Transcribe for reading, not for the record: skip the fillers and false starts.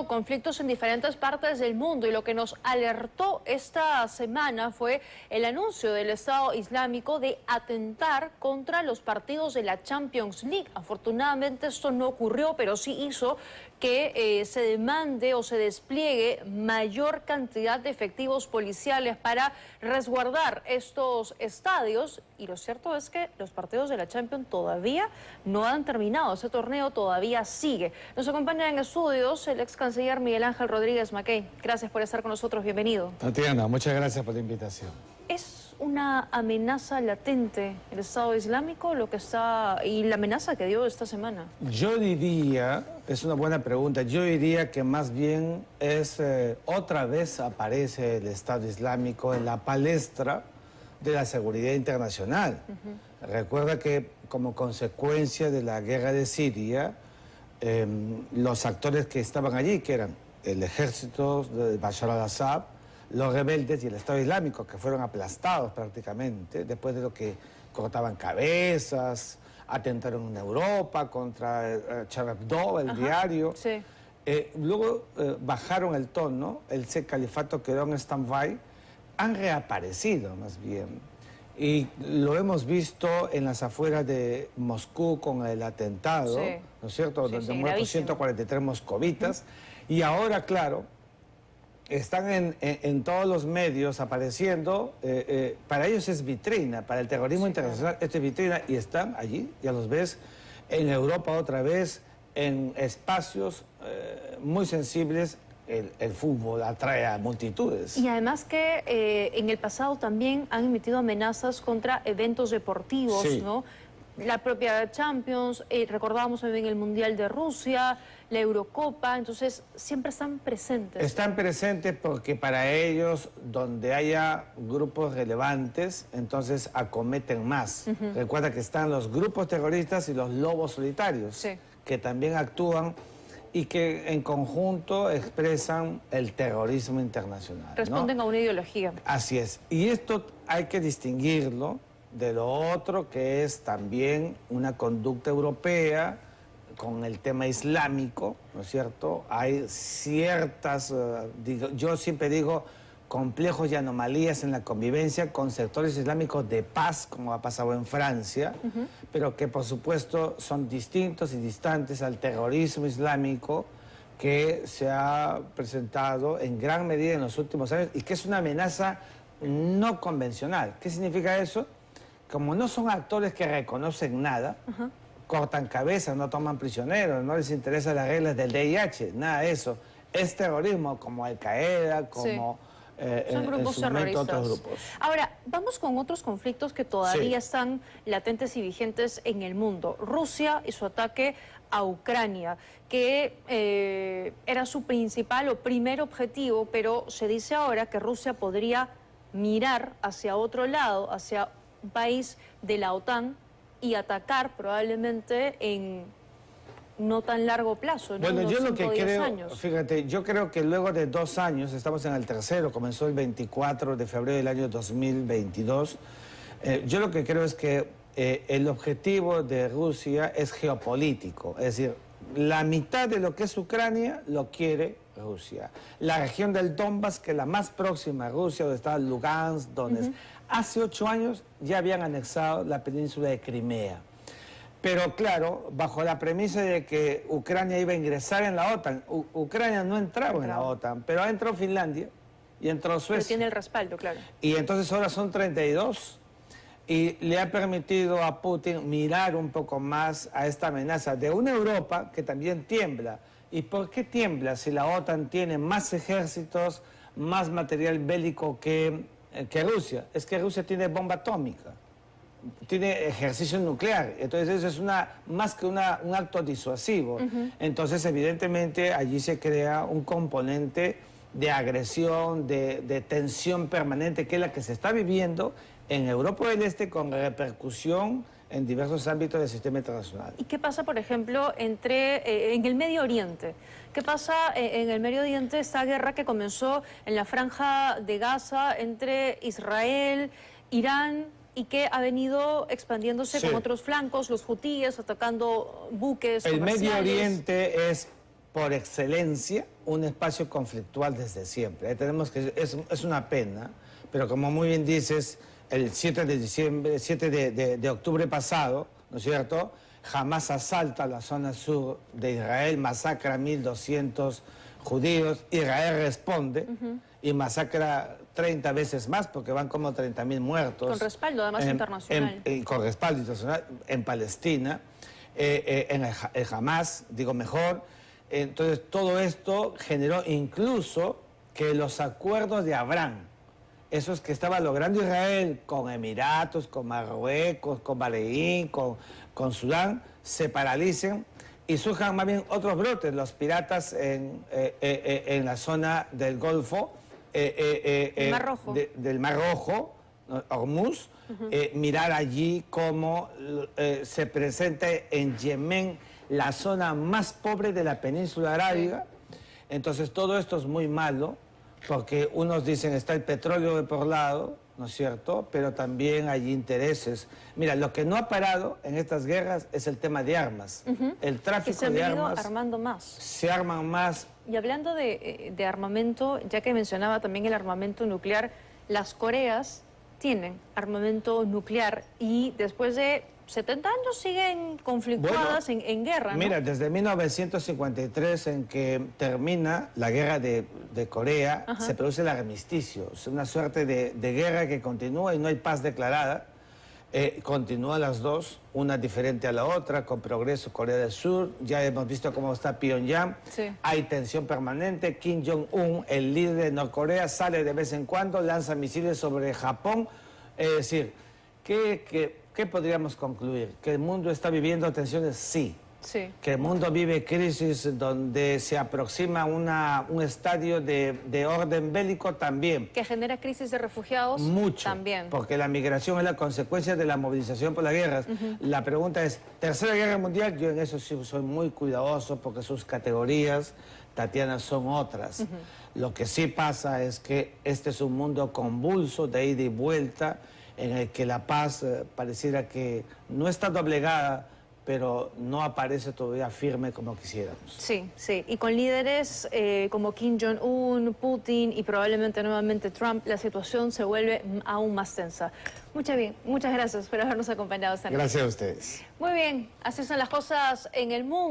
Conflictos en diferentes partes del mundo, y lo que nos alertó esta semana fue el anuncio del Estado Islámico de atentar contra los partidos de la Champions League. Afortunadamente esto no ocurrió, pero sí hizo que se demande o se despliegue mayor cantidad de efectivos policiales para resguardar estos estadios. Y lo cierto es que los partidos de la Champions todavía no han terminado, ese torneo todavía sigue. Nos acompaña en estudios el ex canciller Miguel Ángel Rodríguez Mackey. Gracias por estar con nosotros, bienvenido. Tatiana, muchas gracias por la invitación. ¿Es una amenaza latente el Estado Islámico lo que está y la amenaza que dio esta semana? Yo diría, es una buena pregunta, yo diría que más bien es otra vez aparece el Estado Islámico en la palestra de la seguridad internacional. Recuerda que como consecuencia de la guerra de Siria, los actores que estaban allí, que eran el ejército de Bashar al-Assad, los rebeldes y el Estado Islámico, que fueron aplastados prácticamente, después de lo que cortaban cabezas, atentaron en Europa contra Charlie Hebdo, el diario. Sí. Luego bajaron el tono, el califato quedó en stand-by, han reaparecido más bien. Y lo hemos visto en las afueras de Moscú con el atentado, sí, ¿no es cierto?, donde muerto 143 moscovitas. Y ahora, claro, están en todos los medios apareciendo. Para ellos es vitrina, para el terrorismo internacional esto es vitrina, y están allí, ya los ves, en Europa otra vez, en espacios muy sensibles. El fútbol atrae a multitudes. Y además que en el pasado también han emitido amenazas contra eventos deportivos, sí, ¿no? La propia Champions, recordábamos también el Mundial de Rusia, la Eurocopa, entonces siempre están presentes. Están presentes porque para ellos, donde haya grupos relevantes, entonces acometen más. Recuerda que están los grupos terroristas y los lobos solitarios, sí, que también actúan y que en conjunto expresan el terrorismo internacional. Responden, ¿no?, a una ideología. Así es. Y esto hay que distinguirlo de lo otro, que es también una conducta europea con el tema islámico, ¿no es cierto? Hay ciertas, yo siempre digo, complejos y anomalías en la convivencia con sectores islámicos de paz, como ha pasado en Francia, pero que por supuesto son distintos y distantes al terrorismo islámico que se ha presentado en gran medida en los últimos años y que es una amenaza no convencional. ¿Qué significa eso? Como no son actores que reconocen nada, cortan cabezas, no toman prisioneros, no les interesan las reglas del VIH, nada de eso. Es terrorismo como Al-Qaeda, como... Sí. Son grupos terroristas. Otros grupos. Ahora, vamos con otros conflictos que todavía están latentes y vigentes en el mundo. Rusia y su ataque a Ucrania, que era su principal o primer objetivo, pero se dice ahora que Rusia podría mirar hacia otro lado, hacia un país de la OTAN y atacar probablemente en no tan largo plazo, ¿no? Bueno, yo lo que creo, años. Fíjate, yo creo que luego de 2 años, estamos en el tercero, comenzó el 24 de febrero del año 2022, yo lo que creo es que el objetivo de Rusia es geopolítico, es decir, la mitad de lo que es Ucrania lo quiere Rusia. La región del Donbass, que es la más próxima a Rusia, donde está Lugansk, Donetsk, hace 8 años ya habían anexado la península de Crimea. Pero claro, bajo la premisa de que Ucrania iba a ingresar en la OTAN. Ucrania no entraba en la OTAN, pero ha entrado Finlandia y entró Suecia. Pero tiene el respaldo, claro. Y entonces ahora son 32. Y le ha permitido a Putin mirar un poco más a esta amenaza de una Europa que también tiembla. ¿Y por qué tiembla si la OTAN tiene más ejércitos, más material bélico que Rusia? Es que Rusia tiene bomba atómica, tiene ejercicio nuclear, entonces eso es más que un acto disuasivo. Entonces evidentemente allí se crea un componente de agresión, de tensión permanente, que es la que se está viviendo en Europa del Este con repercusión en diversos ámbitos del sistema internacional. ¿Y qué pasa, por ejemplo, en el Medio Oriente? ¿Qué pasa en el Medio Oriente, esta guerra que comenzó en la Franja de Gaza entre Israel, Irán, y que ha venido expandiéndose con otros flancos, los hutíes atacando buques comerciales? El Medio Oriente es por excelencia, un espacio conflictual desde siempre. Tenemos que, es una pena, pero como muy bien dices, el 7 de octubre pasado, ¿no es cierto?, Hamás asalta la zona sur de Israel, masacra a 1.200 judíos, Israel responde y masacra 30 veces más, porque van como 30.000 muertos. Con respaldo, además, internacional. Con respaldo internacional en Palestina, en el Hamás, digo mejor. Entonces, todo esto generó incluso que los acuerdos de Abraham, esos que estaba logrando Israel con Emiratos, con Marruecos, con Bahrein, con Sudán, se paralicen y surjan más bien otros brotes, los piratas en la zona del Golfo, Mar Rojo. del Mar Rojo, Hormuz, mirar allí cómo se presenta en Yemen la zona más pobre de la península arábiga. Entonces todo esto es muy malo, porque unos dicen está el petróleo de por lado, ¿no es cierto?, pero también hay intereses. Mira, lo que no ha parado en estas guerras es el tema de armas. El tráfico de armas. Se armando más. Se arman más. Y hablando de armamento, ya que mencionaba también el armamento nuclear, las Coreas tienen armamento nuclear y después de 70 años siguen conflictuadas, bueno, en guerra, ¿no? Mira, desde 1953, en que termina la guerra de Corea, se produce el armisticio. Es una suerte de guerra que continúa y no hay paz declarada. Continúan las dos, una diferente a la otra, con progreso Corea del Sur. Ya hemos visto cómo está Pyongyang. Sí. Hay tensión permanente. Kim Jong-un, el líder de Norcorea, sale de vez en cuando, lanza misiles sobre Japón. Es decir, ¿qué podríamos concluir? ¿Que el mundo está viviendo tensiones? Sí. Sí. Que el mundo vive crisis donde se aproxima un estadio de orden bélico también. Que genera crisis de refugiados. Mucho. También. Porque la migración es la consecuencia de la movilización por las guerras. La pregunta es, ¿Tercera Guerra Mundial? Yo en eso sí soy muy cuidadoso porque sus categorías, Tatiana, son otras. Lo que sí pasa es que este es un mundo convulso de ida y vuelta, en el que la paz pareciera que no está doblegada, pero no aparece todavía firme como quisiéramos. Sí, sí. Y con líderes como Kim Jong-un, Putin y probablemente nuevamente Trump, la situación se vuelve aún más tensa. Muchas gracias por habernos acompañado esta noche. Gracias a ustedes. Muy bien, así son las cosas en el mundo.